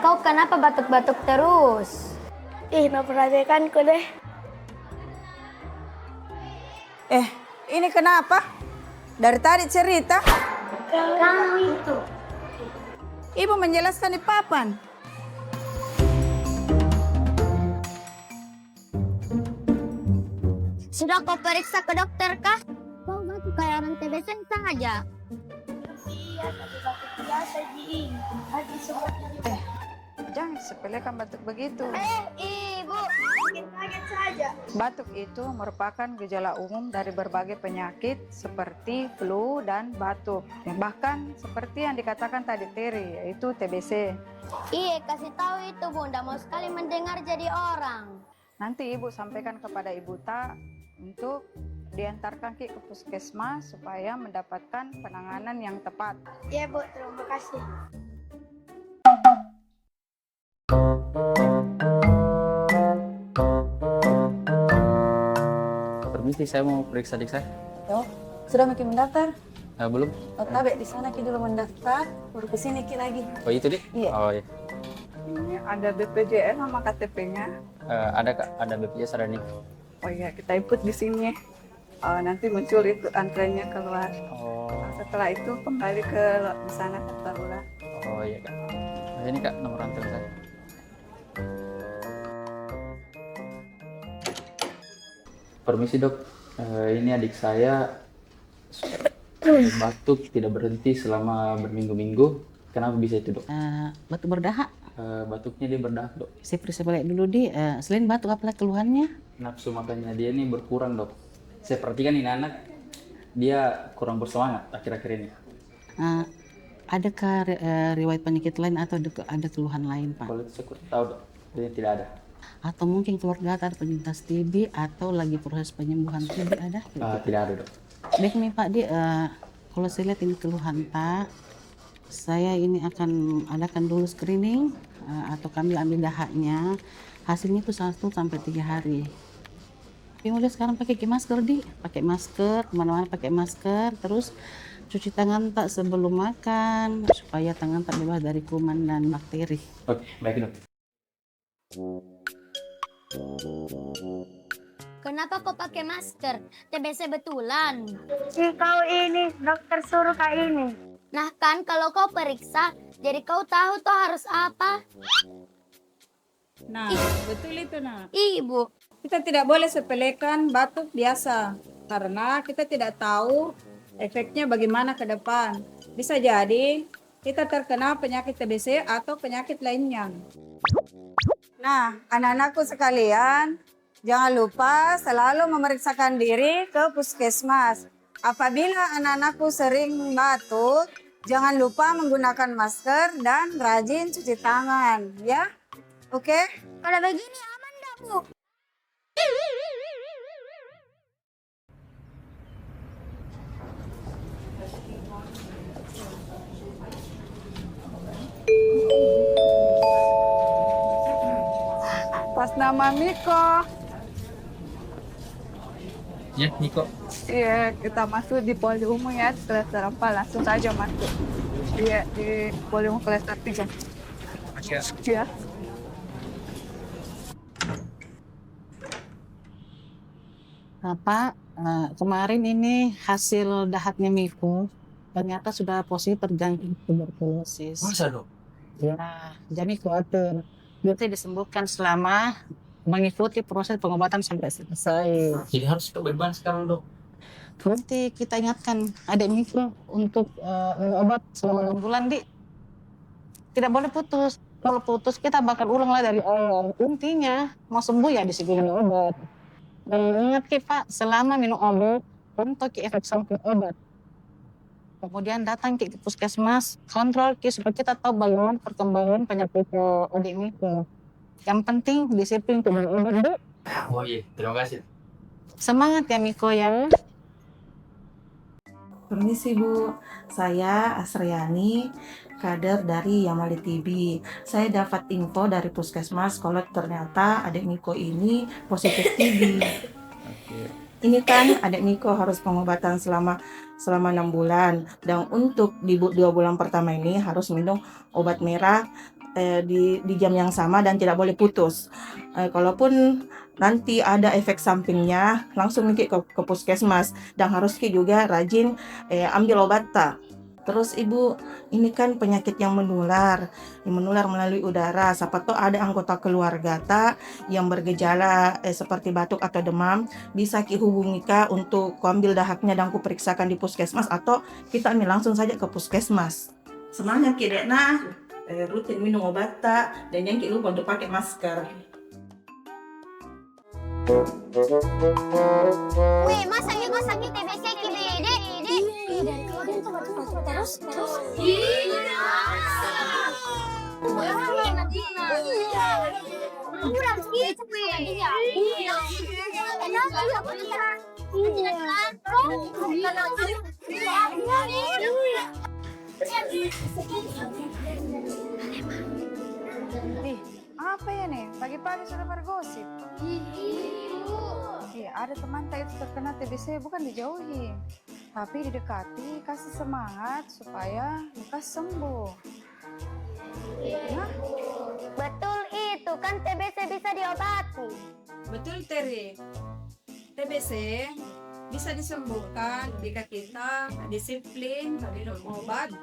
Kau kenapa batuk-batuk terus? Memperhatikanku deh. Ini kenapa? Dari tadi cerita, Kamu itu. ibu menjelaskan di papan. Sudah kau periksa ke dokter kah? Kau batuk kayak orang TBC saja. Iya, tapi batuk biasa, Ji. Hati seperti Jangan sepelekan batuk begitu. Ibu. bikin kaget saja. Batuk itu merupakan gejala umum dari berbagai penyakit seperti flu dan batuk. Bahkan seperti yang dikatakan tadi Terry, yaitu TBC. Iya, kasih tahu itu Bunda, mau sekali mendengar jadi orang. Nanti ibu sampaikan kepada ibu Ta untuk diantarkan ke puskesmas supaya mendapatkan penanganan yang tepat. Iya, Bu, terima kasih. Permisi, saya mau periksa adik saya. Oh, sudah makin mendaftar? Belum? Oh, tabe di sana kita dulu mendaftar, baru ke sini kita lagi. Oh itu deh? Iya. Oh iya. Ini ada BPJS sama KTP-nya. Ada Kak, ada BPJS ada nih. Oh iya, kita input di sini. Nanti muncul itu antreannya keluar. Oh, Setelah itu kembali ke di sana daftar ulang. oh iya Kak. Nah, ini Kak nomor antrean saya. Permisi dok, ini adik saya batuk tidak berhenti selama berminggu-minggu. Kenapa bisa itu dok? Batuk berdahak. Batuknya dia berdahak dok. Saya periksa balik dulu selain batuk apa keluhannya? Nafsu makannya dia ini berkurang dok. Saya perhatikan ini anak, dia kurang bersemangat akhir-akhir ini. Adakah riwayat penyakit lain atau ada keluhan lain Pak? Kalau itu saya kurang tahu dok, dia tidak ada. Atau mungkin keluarga ada penyintas TB atau lagi proses penyembuhan TB ada? Tidak ada dok. Baik nih Pak, kalau saya lihat ini keluhan Pak, saya ini akan adakan dulu screening atau kami ambil dahaknya. Hasilnya itu 1 sampai 3 hari. Tapi mulai sekarang pakai masker pakai masker, kemana-mana pakai masker, terus cuci tangan tak sebelum makan supaya tangan tak bebas dari kuman dan bakteri. Oke, baik dok. Kenapa kau pakai masker? TBC betulan. Kau ini, dokter suruh kayak ini. Nah kan kalau kau periksa, jadi kau tahu toh harus apa. Nah, betul itu nak. Ibu, Kita tidak boleh sepelekan batuk biasa karena kita tidak tahu efeknya bagaimana ke depan. Bisa jadi kita terkena penyakit TBC atau penyakit lainnya. Nah, anak-anakku sekalian, jangan lupa selalu memeriksakan diri ke puskesmas. Apabila anak-anakku sering batuk, jangan lupa menggunakan masker dan rajin cuci tangan, ya. Oke? kalau begini aman dah Bu? Pas nama Miko. Ya, Niko. Iya, kita masuk di poli umum ya, semester 4, langsung saja masuk. Iya, di poli umum kelas 3. Iya. Pak, kemarin ini hasil dahaknya Miko ternyata sudah positif terjangkit tuberkulosis. Masa dok? Ya, jadi khawatir. Berarti disembuhkan selama mengikuti proses pengobatan sampai selesai. Jadi harus ke beban sekarang dok. Nanti kita ingatkan adik Miko untuk minum obat selama 6 bulan, Tidak boleh putus. Kalau putus kita bakal ulang lagi dari awal. Intinya mau sembuh ya disiplin minum obat. Dan ingat Pak, selama minum obat untuk efek samping obat. Kemudian datang ke puskesmas, kontrol supaya kita tahu bagaimana perkembangan penyakit adik Miko. Yang penting disiplin minum obat, Oh iya, terima kasih. Semangat ya Miko ya. Permisi Bu, saya Asriani, kader dari Yamali TB. Saya dapat info dari puskesmas kalau ternyata adik Miko ini positif TB. Oke. Ini kan adik Miko harus pengobatan selama 6 bulan, dan untuk di 2 bulan pertama ini harus minum obat merah di jam yang sama dan tidak boleh putus. Kalaupun nanti ada efek sampingnya, langsung Ki ke puskesmas, dan harus Ki juga rajin ambil obat ta. Terus Ibu, ini kan penyakit yang menular melalui udara. Siapa tahu ada anggota keluarga ta yang bergejala seperti batuk atau demam, bisa Ki hubungi Ka untuk ku ambil dahaknya dan ku periksakan di puskesmas, atau kita ambil langsung saja ke puskesmas. Semangat Ki Dekna, rutin minum obat ta, dan jangan Ki lupa untuk pakai masker. Wih, masa sakit TBC Ki Dede? Dari keluarga itu terus. Kurang Ki, cepet. Iya. Kenapa aku terang? Tidak Ih, apa ya nih? Pagi-pagi sudah bergosip. Iya, ada teman tak itu terkena TBC, bukan dijauhi, tapi didekati, kasih semangat supaya lekas sembuh. Nah, Betul itu, kan TBC bisa diobati. betul Teri. TBC bisa disembuhkan jika kita disiplin minum obat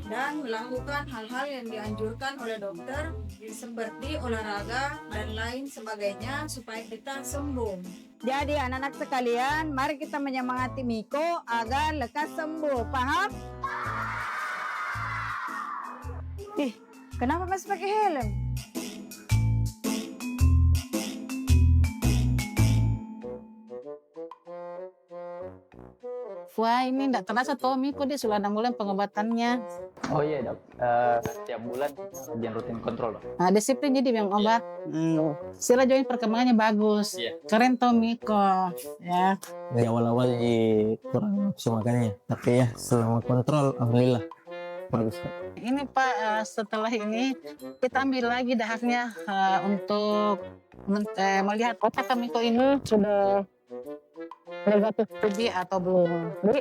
dan melakukan hal-hal yang dianjurkan oleh dokter seperti olahraga dan lain sebagainya supaya kita sembuh. Jadi anak-anak sekalian, mari kita menyemangati Miko agar lekas sembuh. Paham? Ih, kenapa masih pakai helm? Wah, ini enggak terasa Tommy kok dia sudah 6 bulan pengobatannya. Oh iya dok, setiap bulan ujian rutin kontrol dok. Nah, disiplin jadi minum obat. Sila join perkembangannya bagus. Iya. Keren Tommy kok. Ya. Dari awal-awal kurang nafsu makannya, tapi ya selama kontrol alhamdulillah bagus Kak. Ini Pak, setelah ini kita ambil lagi dahaknya untuk melihat otak kami kok ini sudah negatif TB atau belum. Jadi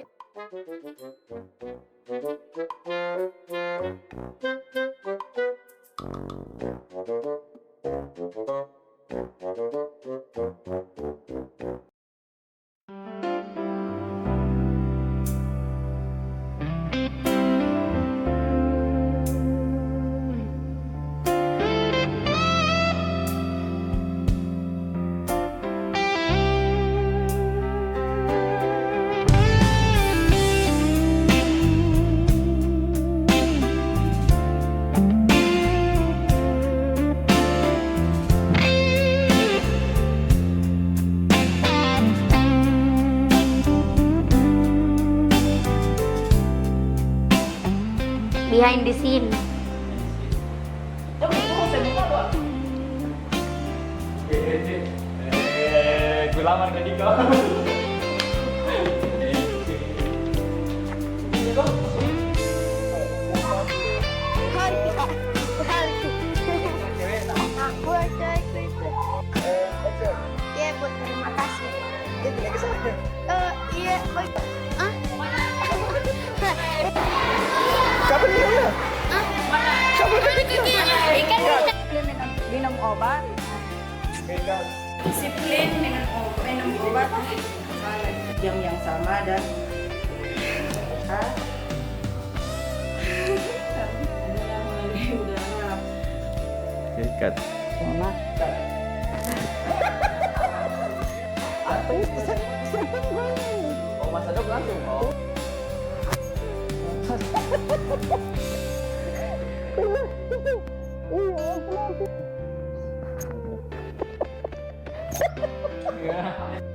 Behind the scene. Gue lamar ke Diko. Aku aja itu. Iya, Bu, terima kasih. Iya, baik. Minum obat. Disiplin minum obat Jam yang sama dan melalui udara. Ikat. Oh masa dok langsung. Oh. Iya.